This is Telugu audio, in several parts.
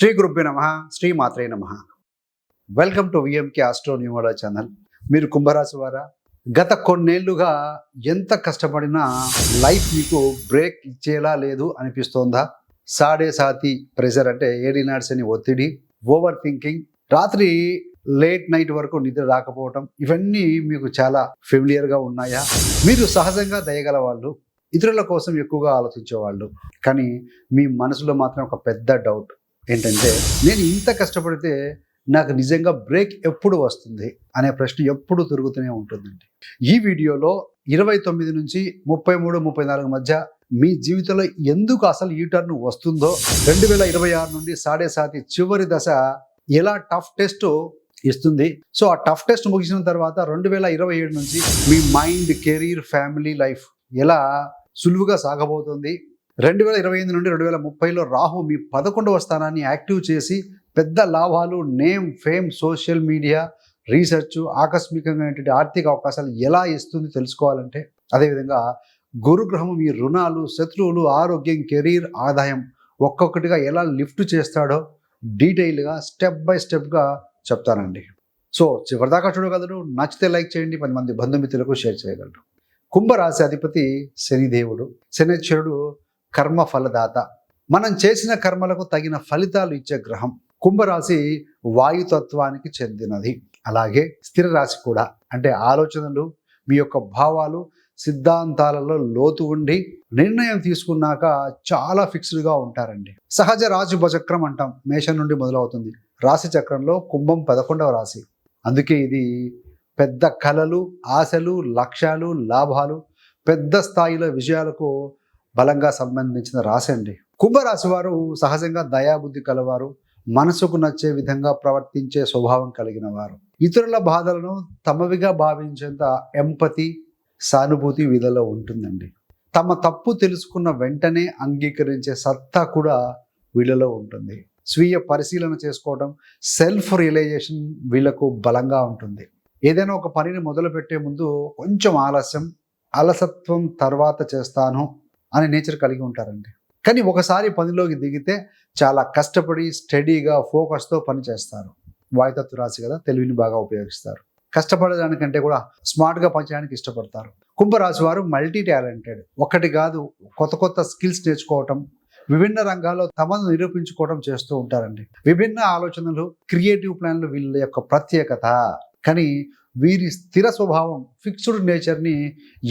శ్రీ గురుభ్యో నమః, శ్రీ మాత్రే నమః. వెల్కమ్ టు విఎంకే ఆస్ట్రో న్యూమోడా ఛానల్. మీరు కుంభరాశి వారా? గత కొన్నేళ్లుగా ఎంత కష్టపడినా లైఫ్ మీకు బ్రేక్ ఇచ్చేలా లేదు అనిపిస్తోందా? సాడే సాతి ప్రెషర్ అంటే ఏడినాడ్స్ అని ఒత్తిడి, ఓవర్ థింకింగ్, రాత్రి లేట్ నైట్ వరకు నిద్ర రాకపోవటం, ఇవన్నీ మీకు చాలా ఫెమిలియర్గా ఉన్నాయా? మీరు సహజంగా దయగల వాళ్ళు, ఇతరుల కోసం ఎక్కువగా ఆలోచించేవాళ్ళు, కానీ మీ మనసులో మాత్రం ఒక పెద్ద డౌట్ ఏంటంటే, నేను ఇంత కష్టపడితే నాకు నిజంగా బ్రేక్ ఎప్పుడు వస్తుంది అనే ప్రశ్న ఎప్పుడు తిరుగుతూనే ఉంటుందండి. ఈ వీడియోలో 29 నుంచి 33, 34 మధ్య మీ జీవితంలో ఎందుకు అసలు ఈ టర్న్ వస్తుందో, 2026 నుండి సాడే సాతి చివరి దశ ఎలా టఫ్ టెస్ట్ ఇస్తుంది, సో ఆ టఫ్ టెస్ట్ ముగిసిన తర్వాత 2027 నుంచి మీ మైండ్, కెరీర్, ఫ్యామిలీ లైఫ్ ఎలా సులువుగా సాగబోతుంది, 2028 నుండి 2030లో రాహు మీ 11వ స్థానాన్ని యాక్టివ్ చేసి పెద్ద లాభాలు, name, fame, social media, research, ఆకస్మికంగా ఆర్థిక అవకాశాలు ఎలా ఇస్తుంది తెలుసుకోవాలంటే, అదేవిధంగా గురుగ్రహం మీ రుణాలు, శత్రువులు, ఆరోగ్యం, కెరీర్, ఆదాయం ఒక్కొక్కటిగా ఎలా లిఫ్ట్ చేస్తాడో డీటెయిల్గా స్టెప్ బై స్టెప్గా చెప్తానండి. సో చివరిదాకా చూడగలరు. నచ్చితే లైక్ చేయండి, 10 మంది బంధుమిత్రులకు షేర్ చేయగలరు. కుంభరాశి అధిపతి శనిదేవుడు. శనిశ్వరుడు కర్మ ఫలదాత, మనం చేసిన కర్మలకు తగిన ఫలితాలు ఇచ్చే గ్రహం. కుంభరాశి వాయుతత్వానికి చెందినది. అలాగే స్థిర రాశి కూడా, అంటే ఆలోచనలు, మీ యొక్క భావాలు, సిద్ధాంతాలలో లోతు ఉండి నిర్ణయం తీసుకున్నాక చాలా ఫిక్స్డ్గా ఉంటారండి. సహజ రాశి చక్రం అంటాం, మేషం నుండి మొదలవుతుంది. రాశి చక్రంలో కుంభం 11వ రాశి. అందుకే ఇది పెద్ద కలలు, ఆశలు, లక్ష్యాలు, లాభాలు, పెద్ద స్థాయిలో విజయాలకు బలంగా సంబంధించిన రాశి అండి. కుంభరాశి వారు సహజంగా దయాబుద్ధి కలవారు, మనసుకు నచ్చే విధంగా ప్రవర్తించే స్వభావం కలిగిన వారు. ఇతరుల బాధలను తమవిగా భావించేంత ఎంపతి, సానుభూతి వీళ్ళలో ఉంటుందండి. తమ తప్పు తెలుసుకున్న వెంటనే అంగీకరించే సత్తా కూడా వీళ్ళలో ఉంటుంది. స్వీయ పరిశీలన చేసుకోవడం, సెల్ఫ్ రియలైజేషన్ వీళ్ళకు బలంగా ఉంటుంది. ఏదైనా ఒక పనిని మొదలుపెట్టే ముందు కొంచెం ఆలస్యం, అలసత్వం తర్వాత చేస్తాను అనే నేచర్ కలిగి ఉంటారండి. కానీ ఒకసారి పనిలోకి దిగితే చాలా కష్టపడి స్టడీగా ఫోకస్తో పని చేస్తారు. వాయుతత్వ రాశి కదా, తెలివిని బాగా ఉపయోగిస్తారు. కష్టపడడానికంటే కూడా స్మార్ట్గా పనిచేయడానికి ఇష్టపడతారు. కుంభరాశి వారు మల్టీ టాలెంటెడ్. ఒకటి కాదు, కొత్త కొత్త స్కిల్స్ నేర్చుకోవటం, విభిన్న రంగాల్లో తమను నిరూపించుకోవడం చేస్తూ ఉంటారండి. విభిన్న ఆలోచనలు, క్రియేటివ్ ప్లాన్లు వీళ్ళ యొక్క ప్రత్యేకత. కానీ వీరి స్థిర స్వభావం, ఫిక్స్డ్ నేచర్ని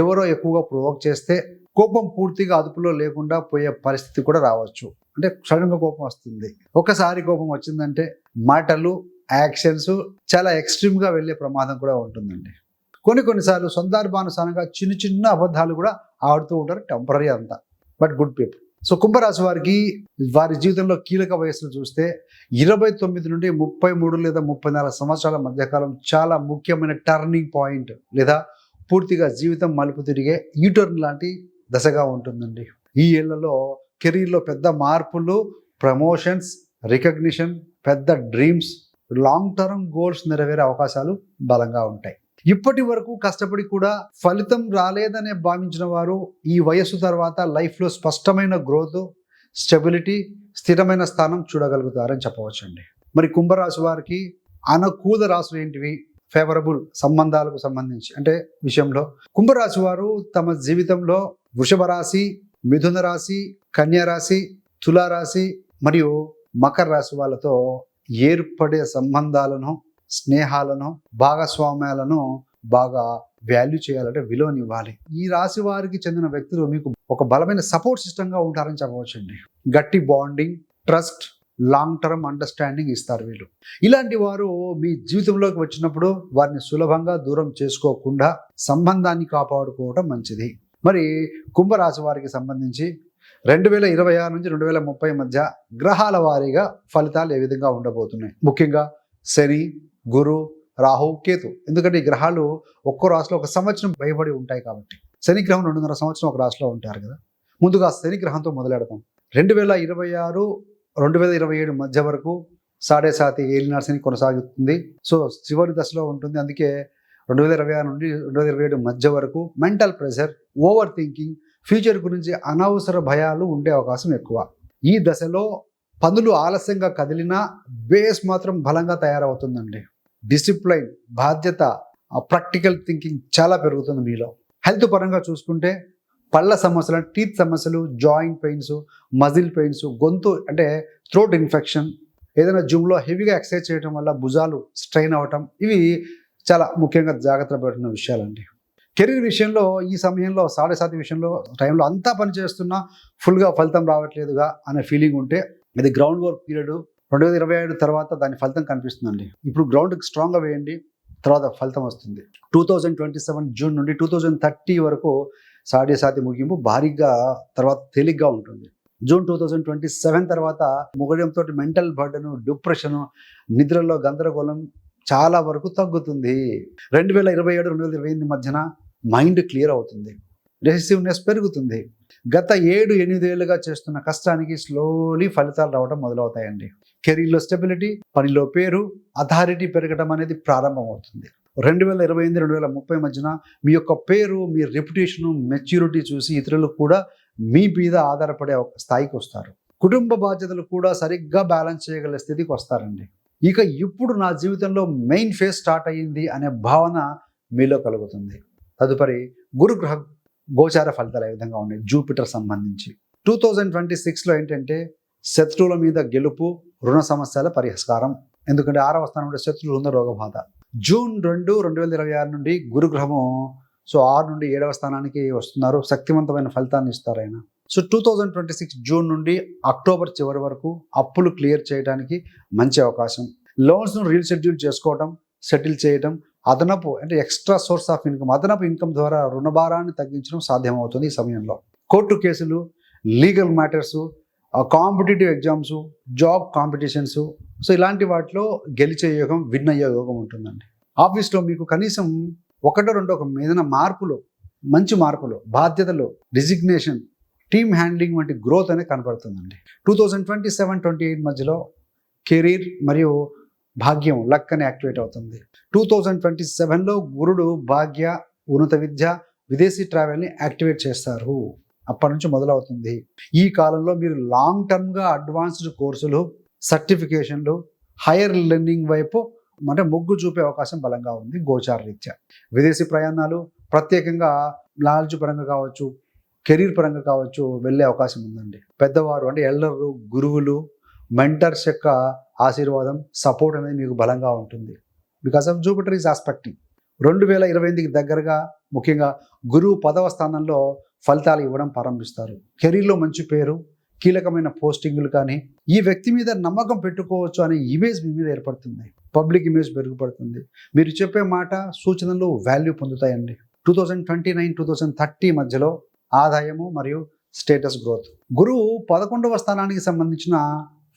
ఎవరో ఎక్కువగా ప్రొవోక్ చేస్తే కోపం పూర్తిగా అదుపులో లేకుండా పోయే పరిస్థితి కూడా రావచ్చు. అంటే సడన్గా కోపం వస్తుంది. ఒకసారి కోపం వచ్చిందంటే మాటలు, యాక్షన్స్ చాలా ఎక్స్ట్రీమ్గా వెళ్ళే ప్రమాదం కూడా ఉంటుందండి. కొన్నిసార్లు సందర్భానుసారంగా చిన్న చిన్న అబద్ధాలు కూడా ఆడుతూ ఉంటారు, టెంపరీ అంతా, బట్ గుడ్ పీపుల్. సో కుంభరాశి వారికి వారి జీవితంలో కీలక వయస్సును చూస్తే 29 నుండి 33 లేదా 34 సంవత్సరాల మధ్యకాలం చాలా ముఖ్యమైన టర్నింగ్ పాయింట్, లేదా పూర్తిగా జీవితం మలుపు తిరిగే యూటర్న్ లాంటి దశగా ఉంటుందండి. ఈ ఏళ్లలో కెరీర్లో పెద్ద మార్పులు, ప్రమోషన్స్, రికగ్నిషన్, పెద్ద డ్రీమ్స్, లాంగ్ టర్మ్ గోల్స్ నెరవేరే అవకాశాలు బలంగా ఉంటాయి. ఇప్పటి వరకు కష్టపడి కూడా ఫలితం రాలేదనే భావించిన వారు ఈ వయస్సు తర్వాత లైఫ్లో స్పష్టమైన గ్రోత్, స్టెబిలిటీ, స్థిరమైన స్థానం చూడగలుగుతారని చెప్పవచ్చండి. మరి కుంభరాశి వారికి అనుకూల రాశులు ఏంటివి? ఫేవరబుల్ సంబంధాలకు సంబంధించి అంటే విషయంలో కుంభరాశి వారు తమ జీవితంలో వృషభ రాశి, మిథున రాశి, కన్యా రాశి, తులారాశి మరియు మకర రాశి వాళ్ళతో ఏర్పడే సంబంధాలను, స్నేహాలను, భాగస్వామ్యాలను బాగా వాల్యూ చేయాలంటే విలువనివ్వాలి. ఈ రాశి వారికి చెందిన వ్యక్తులు మీకు ఒక బలమైన సపోర్ట్ సిస్టమ్గా ఉంటారని చెప్పవచ్చండి. గట్టి bonding, trust, long term understanding ఇస్తారు వీళ్ళు. ఇలాంటి వారు మీ జీవితంలోకి వచ్చినప్పుడు వారిని సులభంగా దూరం చేసుకోకుండా సంబంధాన్ని కాపాడుకోవడం మంచిది. మరి కుంభరాశి వారికి సంబంధించి 2026 నుంచి 2030 మధ్య గ్రహాల వారీగా ఫలితాలు ఏ విధంగా ఉండబోతున్నాయి? ముఖ్యంగా శని, గురు, రాహు, కేతు. ఎందుకంటే ఈ గ్రహాలు ఒక్కో రాశిలో ఒక సంవత్సరం భయపడి ఉంటాయి కాబట్టి. శని గ్రహం 2.5 సంవత్సరం ఒక రాశిలో ఉంటారు కదా. ముందుగా శని గ్రహంతో మొదలెడతాం. 2026, 2027 మధ్య వరకు సాడే సాతి ఏలినాడు శని కొనసాగుతుంది. సో చివరి దశలో ఉంటుంది. అందుకే 2026 నుండి 2027 మధ్య వరకు mental pressure, over thinking, future గురించి అనవసర భయాలు ఉండే అవకాశం ఎక్కువ. ఈ దశలో పనులు ఆలస్యంగా కదిలినా బేస్ మాత్రం బలంగా తయారవుతుందండి. డిసిప్లైన్, బాధ్యత, ప్రాక్టికల్ థింకింగ్ చాలా పెరుగుతుంది మీలో. హెల్త్ పరంగా చూసుకుంటే పళ్ళ సమస్యలు, టీత్ సమస్యలు, జాయింట్ పెయిన్స్, మజిల్ పెయిన్స్, గొంతు అంటే థ్రోట్ ఇన్ఫెక్షన్, ఏదైనా జిమ్లో హెవీగా ఎక్సర్సైజ్ చేయడం వల్ల భుజాలు స్ట్రెయిన్ అవ్వటం, ఇవి చాలా ముఖ్యంగా జాగ్రత్త పడిన విషయాలండి. కెరీర్ విషయంలో ఈ సమయంలో 7.5 విషయంలో టైంలో అంతా పని చేస్తున్నా ఫుల్గా ఫలితం రావట్లేదుగా అనే ఫీలింగ్ ఉంటే ఇది గ్రౌండ్ వర్క్ పీరియడ్ 2027 తర్వాత దాని ఫలితం కనిపిస్తుందండి. ఇప్పుడు గ్రౌండ్ స్ట్రాంగ్గా వేయండి, తర్వాత ఫలితం వస్తుంది. 2027 జూన్ నుండి 2030 వరకు సాటి ముగింపు భారీగా తర్వాత తేలిగ్గా ఉంటుంది. జూన్ 2027 తర్వాత ముగడంతో మెంటల్ బర్డను, డిప్రెషను, నిద్రలో గందరగోళం చాలా వరకు తగ్గుతుంది. 2027-2028 మధ్యన మైండ్ క్లియర్ అవుతుంది, రెసిసివ్నెస్ పెరుగుతుంది. గత 7-8 ఏళ్ళుగా చేస్తున్న కష్టానికి స్లోలీ ఫలితాలు రావడం మొదలవుతాయండి. కెరీర్లో స్టెబిలిటీ, పనిలో పేరు, అథారిటీ పెరగడం అనేది ప్రారంభమవుతుంది. 2028-2030 మధ్యన మీ యొక్క పేరు, మీ రెప్యుటేషను, మెచ్యూరిటీ చూసి ఇతరులు కూడా మీ మీద ఆధారపడే ఒక స్థాయికి వస్తారు. కుటుంబ బాధ్యతలు కూడా సరిగ్గా బ్యాలెన్స్ చేయగల స్థితికి వస్తారండి. ఇక ఇప్పుడు నా జీవితంలో మెయిన్ ఫేజ్ స్టార్ట్ అయ్యింది అనే భావన మీలో కలుగుతుంది. తదుపరి గురుగ్రహ గోచార ఫలితాలు ఏ విధంగా ఉన్నాయి జూపిటర్ సంబంధించి 2026లో ఏంటంటే శత్రువుల మీద గెలుపు, రుణ సమస్యల పరిష్కారం. ఎందుకంటే 6వ స్థానం నుండి శత్రువులు ఉన్న రోగబాధ. జూన్ 2, 2026 నుండి గురుగ్రహము 6 నుండి 7వ స్థానానికి వస్తున్నారు. శక్తివంతమైన ఫలితాన్ని ఇస్తారు ఆయన. 2026 జూన్ నుండి అక్టోబర్ చివరి వరకు అప్పులు క్లియర్ చేయడానికి మంచి అవకాశం. లోన్స్ను రీషెడ్యూల్ చేసుకోవడం, సెటిల్ చేయడం, అదనపు అంటే ఎక్స్ట్రా సోర్స్ ఆఫ్ ఇన్కమ్, అదనపు ఇన్కమ్ ద్వారా రుణభారాన్ని తగ్గించడం సాధ్యమవుతుంది ఈ సమయంలో. కోర్టు కేసులు, legal matters, competitive exams, job competitions, ఇలాంటి వాటిలో గెలిచే యోగం, విన్ అయ్యే యోగం ఉంటుందండి. ఆఫీస్లో మీకు కనీసం 1-2 ఏదైనా మార్పులు, మంచి మార్పులు, బాధ్యతలు, రిజిగ్నేషన్, టీమ్ హ్యాండ్లింగ్ వంటి గ్రోత్ అనేది కనపడుతుందండి. 2027-28 మధ్యలో కెరీర్ మరియు భాగ్యం, లక్ అని యాక్టివేట్ అవుతుంది. 2027లో గురుడు భాగ్య, ఉన్నత విద్య, విదేశీ ట్రావెల్ని యాక్టివేట్ చేస్తారు. అప్పటి నుంచి మొదలవుతుంది. ఈ కాలంలో మీరు లాంగ్ టర్మ్గా అడ్వాన్స్డ్ కోర్సులు, సర్టిఫికేషన్లు, హైయర్ లెర్నింగ్ వైపు అంటే మొగ్గు చూపే అవకాశం బలంగా ఉంది గోచార రీత్యా. విదేశీ ప్రయాణాలు, ప్రత్యేకంగా నాలెడ్జ్ పరంగా కావచ్చు, కెరీర్ పరంగా కావచ్చు వెళ్ళే అవకాశం ఉందండి. పెద్దవారు అంటే ఎల్డర్లు, గురువులు, మెంటర్స్ యొక్క ఆశీర్వాదం, సపోర్ట్ అనేది మీకు బలంగా ఉంటుంది. Because of Jupiter is aspecting. 2028కి దగ్గరగా ముఖ్యంగా గురువు 10వ స్థానంలో ఫలితాలు ఇవ్వడం ప్రారంభిస్తారు. కెరీర్లో మంచి పేరు, కీలకమైన పోస్టింగులు కానీ, ఈ వ్యక్తి మీద నమ్మకం పెట్టుకోవచ్చు అనే ఇమేజ్ మీ మీద ఏర్పడుతుంది. పబ్లిక్ ఇమేజ్ మెరుగుపడుతుంది. మీరు చెప్పే మాట, సూచనలు వాల్యూ పొందుతాయండి. 2029-2030 మధ్యలో ఆదాయము మరియు స్టేటస్ గ్రోత్. గురువు 11వ స్థానానికి సంబంధించిన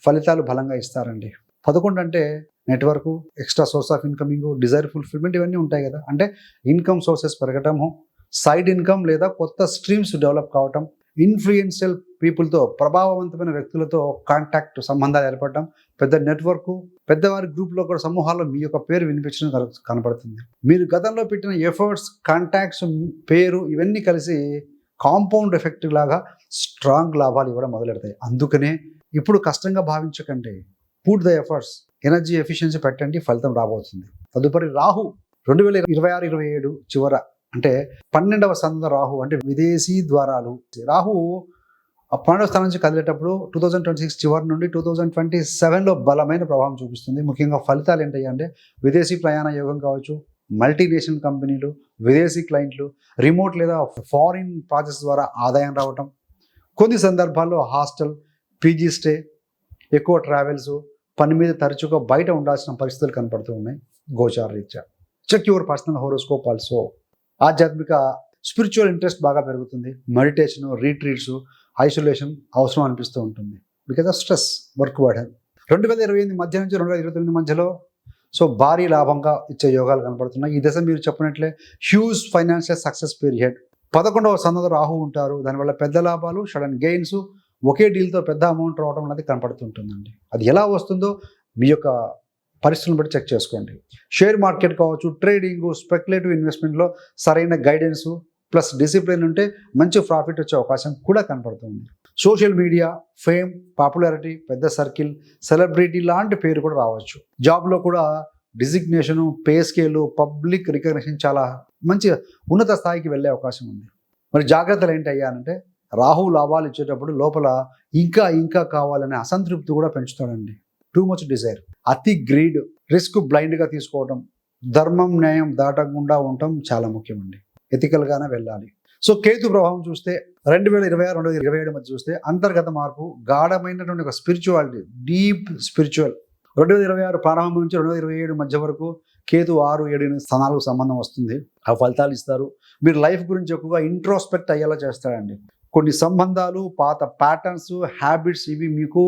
ఫలితాలు బలంగా ఇస్తారండి. 11 అంటే network, extra source of incoming, desire fulfilment, ఇవన్నీ ఉంటాయి కదా. అంటే ఇన్కమ్ సోర్సెస్ పెరగటము, సైడ్ ఇన్కమ్ లేదా కొత్త స్ట్రీమ్స్ డెవలప్ కావటం, ఇన్ఫ్లుయెన్షియల్ పీపుల్తో, ప్రభావవంతమైన వ్యక్తులతో కాంటాక్ట్ సంబంధాలు ఏర్పడటం, పెద్ద నెట్వర్క్, పెద్దవారి గ్రూప్లో కూడా సమూహాల్లో మీ యొక్క పేరు వినిపించడం కనపడుతుంది. మీరు గతంలో పెట్టిన ఎఫర్ట్స్, కాంటాక్ట్స్, పేరు ఇవన్నీ కలిసి కాంపౌండ్ ఎఫెక్ట్ లాగా స్ట్రాంగ్ లాభాలు ఇవ్వడం మొదలెడతాయి. అందుకనే ఇప్పుడు కష్టంగా భావించకండి. Put the efforts, energy efficiency పెట్టండి, ఫలితం రాబోతుంది. తదుపరి రాహు 2026-27 చివర అంటే 12వ స్థానంలో రాహు అంటే విదేశీ ద్వారాలు. రాహు 12వ స్థానం నుంచి కదిలేటప్పుడు 2026 చివరి నుండి 2027లో బలమైన ప్రభావం చూపిస్తుంది. ముఖ్యంగా ఫలితాలు ఏంటంటే విదేశీ ప్రయాణ యోగం కావచ్చు, మల్టీనేషనల్ కంపెనీలు, విదేశీ క్లయింట్లు, రిమోట్ లేదా ఫారిన్ ప్రాజెక్ట్స్ ద్వారా ఆదాయం రావటం, కొన్ని సందర్భాల్లో హాస్టల్, పీజీ స్టే, ఎక్కువ ట్రావెల్స్, పని మీద తరచుగా బయట ఉండాల్సిన పరిస్థితులు కనపడుతూ ఉన్నాయి గోచార రీత్యా. Check your personal horoscope also. ఆధ్యాత్మిక స్పిరిచువల్ ఇంట్రెస్ట్ బాగా పెరుగుతుంది. మెడిటేషన్, రీట్రీట్స్, ఐసోలేషన్ అవసరం అనిపిస్తూ ఉంటుంది because of stress, work burden. 2028 మధ్య నుంచి 2029 మధ్యలో భారీ లాభంగా ఇచ్చే యోగాలు కనపడుతున్నాయి. ఈ దశ మీరు చెప్పినట్లే హ్యూజ్ ఫైనాన్షియల్ సక్సెస్ పీరియడ్. 11వ స్థానంలో రాహు ఉంటారు. దానివల్ల పెద్ద లాభాలు, సడన్ గెయిన్స్, ఒకే డీల్తో పెద్ద అమౌంట్ రావడం అనేది కనపడుతుంటుందండి. అది ఎలా వస్తుందో మీ యొక్క పరిస్థితులను బట్టి చెక్ చేసుకోండి. షేర్ మార్కెట్ కావచ్చు, ట్రేడింగ్, స్పెక్యులేటివ్ ఇన్వెస్ట్మెంట్లో సరైన గైడెన్స్ ప్లస్ డిసిప్లిన్ ఉంటే మంచి ప్రాఫిట్ వచ్చే అవకాశం కూడా కనపడుతుంది. సోషల్ మీడియా, ఫేమ్, పాపులారిటీ, పెద్ద సర్కిల్, సెలబ్రిటీ లాంటి పేరు కూడా రావచ్చు. జాబ్లో కూడా designation, pay scale, public recognition చాలా మంచి ఉన్నత స్థాయికి వెళ్ళే అవకాశం ఉంది. మరి జాగ్రత్తలు ఏంటి అయ్యానంటే, రాహు లాభాలు ఇచ్చేటప్పుడు లోపల ఇంకా ఇంకా కావాలనే అసంతృప్తి కూడా పెంచుతాడండి. టూ మచ్ డిజైర్, అతి గ్రీడ్, రిస్క్ బ్లైండ్గా తీసుకోవడం, ధర్మం న్యాయం దాటకుండా ఉండటం చాలా ముఖ్యమండి. ఎథికల్గానే వెళ్ళాలి. సో కేతు ప్రభావం చూస్తే 2026, 2027 మధ్య చూస్తే అంతర్గత మార్పు, గాఢమైనటువంటి ఒక స్పిరిచువాలిటీ, డీప్ స్పిరిచువల్. 2026 ప్రారంభం నుంచి 2027 మధ్య వరకు కేతు 6, 7 స్థానాలకు సంబంధం వస్తుంది. ఆ ఫలితాలు ఇస్తారు. మీరు లైఫ్ గురించి ఎక్కువగా ఇంట్రోస్పెక్ట్ అయ్యేలా చేస్తాడండి. కొన్ని సంబంధాలు, పాత ప్యాటర్న్స్, హ్యాబిట్స్ ఇవి మీకు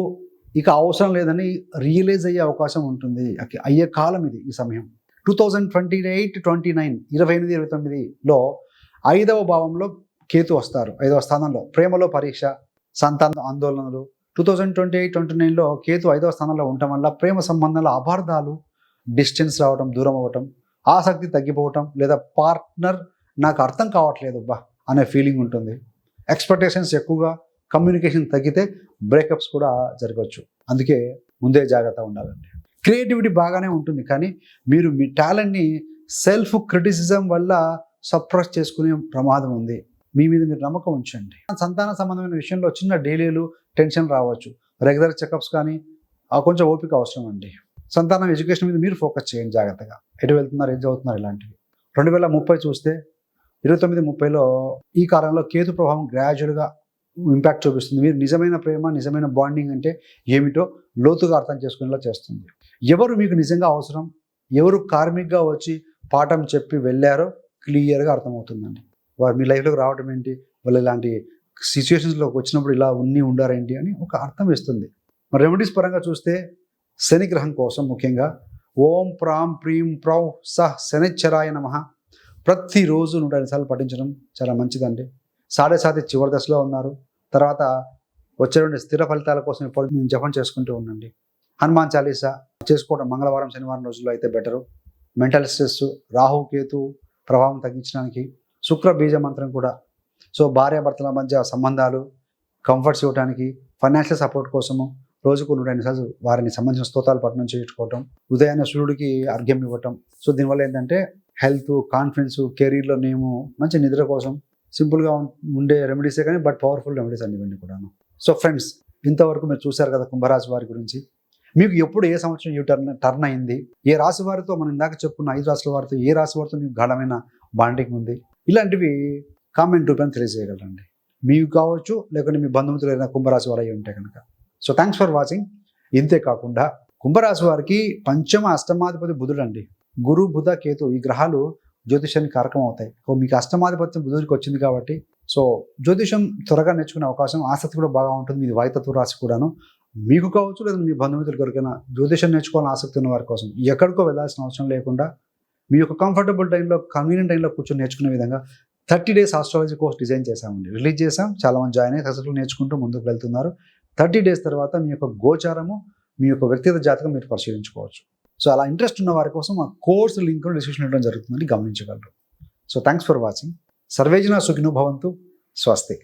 ఇక అవసరం లేదని రియలైజ్ అయ్యే అవకాశం ఉంటుంది. అయ్యే కాలం ఇది. ఈ సమయం 2028-29, 28-29లో 5వ భావంలో కేతు వస్తారు. 5వ స్థానంలో ప్రేమలో పరీక్ష, సంతాన ఆందోళనలు. 2028-29లో కేతు 5వ స్థానంలో ఉండటం వల్ల ప్రేమ సంబంధాల అపార్థాలు, డిస్టెన్స్ రావడం, దూరం అవ్వటం, ఆసక్తి తగ్గిపోవటం, లేదా పార్ట్నర్ నాకు అర్థం కావట్లేదు బా అనే ఫీలింగ్ ఉంటుంది. ఎక్స్పెక్టేషన్స్ ఎక్కువగా, కమ్యూనికేషన్ తగ్గితే బ్రేకప్స్ కూడా జరగవచ్చు. అందుకే ముందే జాగ్రత్త ఉండాలండి. క్రియేటివిటీ బాగానే ఉంటుంది, కానీ మీరు మీ టాలెంట్ని సెల్ఫ్ క్రిటిసిజం వల్ల సప్రెస్ చేసుకునే ప్రమాదం ఉంది. మీ మీద మీరు నమ్మకం ఉంచండి. సంతాన సంబంధమైన విషయంలో చిన్న డైలీలు టెన్షన్ రావచ్చు. రెగ్యులర్ చెకప్స్ కానీ కొంచెం ఓపిక అవసరం అండి. సంతానం ఎడ్యుకేషన్ మీద మీరు ఫోకస్ చేయండి జాగ్రత్తగా. ఎటు వెళ్తున్నారు, ఏం చదువుతున్నారు, ఇలాంటివి. 2030 చూస్తే 29-30లో ఈ కాలంలో కేతు ప్రభావం గ్రాడ్యువల్గా ఇంపాక్ట్ చూపిస్తుంది. మీరు నిజమైన ప్రేమ, నిజమైన బాండింగ్ అంటే ఏమిటో లోతుగా అర్థం చేసుకునేలా చేస్తుంది. ఎవరు మీకు నిజంగా అవసరం, ఎవరు కార్మిక్గా వచ్చి పాఠం చెప్పి వెళ్ళారో క్లియర్గా అర్థమవుతుందండి. వారు మీ లైఫ్లోకి రావడం ఏంటి, వాళ్ళు ఇలాంటి సిచ్యువేషన్స్లోకి వచ్చినప్పుడు ఇలా ఉండారేంటి అని ఒక అర్థం ఇస్తుంది. మరి రెమెడీస్ పరంగా చూస్తే శని గ్రహం కోసం ముఖ్యంగా ఓం ప్రాం ప్రీం ప్రౌ సహ్ శనిశ్చరాయ నమః ప్రతిరోజు 105 సార్లు పఠించడం చాలా మంచిదండి. 7.5 చివరి దశలో ఉన్నారు. తర్వాత వచ్చేటువంటి స్థిర ఫలితాల కోసం ఇప్పుడు మేము జపం చేసుకుంటూ ఉండండి. హనుమాన్ చాలీసా చేసుకోవడం మంగళవారం, శనివారం రోజుల్లో అయితే better. Mental stress, Rahu Ketu ప్రభావం తగ్గించడానికి శుక్ర బీజ మంత్రం కూడా. సో భార్యాభర్తల మధ్య సంబంధాలు కంఫర్ట్స్ ఇవ్వడానికి, ఫైనాన్షియల్ సపోర్ట్ కోసము రోజుకు 102 సార్లు వారిని సంబంధించిన స్తోత్రాలు పఠనం చేయించుకోవటం, ఉదయాన్నే సూర్యుడికి అర్ఘ్యం ఇవ్వటం. సో దీనివల్ల ఏంటంటే హెల్త్, కాన్ఫిడెన్స్, కెరీర్లో నేము, మంచి నిద్ర కోసం సింపుల్గా ఉండే రెమెడీసే కానీ బట్ పవర్ఫుల్ రెమెడీస్ అండి ఇవన్నీ కూడాను. సో ఫ్రెండ్స్, ఇంతవరకు మీరు చూశారు కదా కుంభరాశి వారి గురించి. మీకు ఎప్పుడు ఏ సంవత్సరం టర్న్ అయింది, ఏ రాశి వారితో మనం ఇందాక చెప్పుకున్న 5 రాశుల వారితో ఏ రాశి వారితో మీకు గాఢమైన బాండింగ్ ఉంది, ఇలాంటివి కామెంట్ రూపాయలు తెలియజేయగలరండి. మీకు కావచ్చు, లేకుంటే మీ బంధుమిత్రులు ఏదైనా కుంభరాశి వారు అయ్యి ఉంటే కనుక. So thanks for watching. ఇంతే కాకుండా కుంభరాశి వారికి పంచమ అష్టమాధిపతి బుధుడు అండి. గురు, బుధ, కేతు ఈ గ్రహాలు జ్యోతిషానికి కారకం అవుతాయి. మీకు అష్టమాధిపత్యం బుధుడికి వచ్చింది కాబట్టి సో జ్యోతిషం త్వరగా నేర్చుకునే అవకాశం, ఆసక్తి కూడా బాగా ఉంటుంది. మీది వాయుతత్వ రాశి కూడాను. మీకు కావచ్చు, లేదా మీ బంధుమిత్రులు ఎవరికైనా జ్యోతిషం నేర్చుకోవాలని ఆసక్తి ఉన్న వారి కోసం ఎక్కడికో వెళ్ళాల్సిన అవసరం లేకుండా మీ యొక్క కంఫర్టబుల్ టైంలో, కన్వీనియంట్ టైంలో కూర్చొని నేర్చుకునే విధంగా 30 days ఆస్ట్రాలజీ కోర్స్ డిజైన్ చేశామండి. రిలీజ్ చేసాం. చాలామంది జాయిన్ అయ్యి సక్సెస్ఫుల్ నేర్చుకుంటూ ముందుకు వెళ్తున్నారు. 30 days తర్వాత మీ యొక్క గోచారము, మీ యొక్క వ్యక్తిగత జాతకం మీరు పరిశీలించుకోవచ్చు. సో అలా ఇంట్రెస్ట్ ఉన్న వారి కోసం ఆ కోర్స్ లింక్ డిస్క్రిప్షన్ ఇవ్వడం జరుగుతుందని గమనించగలరు. So thanks for watching. సర్వేజన సుఖినో భవంతు. స్వస్తి.